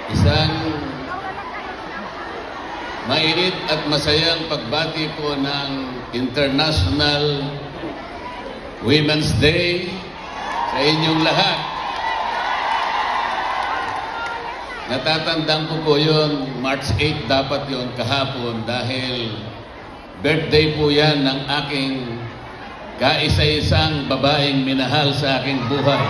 Isang mainit at masayang pagbati po ng International Women's Day sa inyong lahat. Natatandaan ko po yun, March 8 dapat yun kahapon dahil birthday po yan ng aking kaisa-isang babaeng minahal sa aking buhay.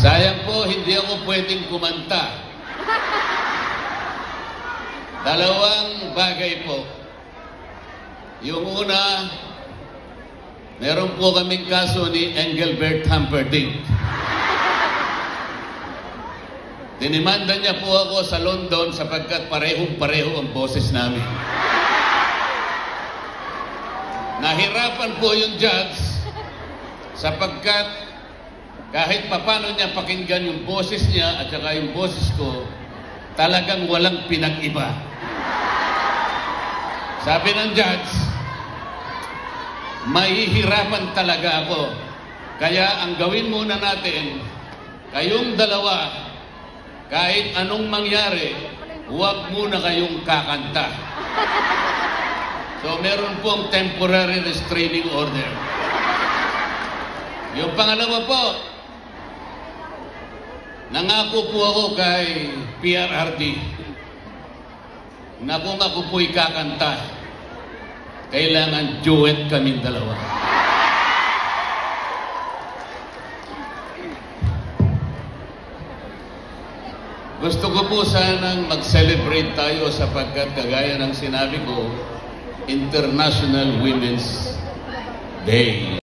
Sayang po, hindi ako pwedeng kumanta. Dalawang bagay po. Yung una, meron po kaming kaso ni Engelbert Humperdinck. Dinimanda niya po ako sa London sapagkat parehong-pareho ang boses namin. Nahirapan po yung judge sapagkat kahit papano niya pakinggan yung boses niya at saka yung boses ko, talagang walang pinag-iba. Sabi ng judge, mahihirapan talaga ako. Kaya ang gawin muna natin, kayong dalawa, kahit anong mangyari, huwag muna kayong kakanta. So meron pong temporary restraining order. Yung pangalawa po, nangako po ako kay PRRD na kung ako po'y kakanta, kailangan duet kaming dalawa. Gusto ko po sanang mag-celebrate tayo sapagkat kagaya ng sinabi ko, International Women's Day.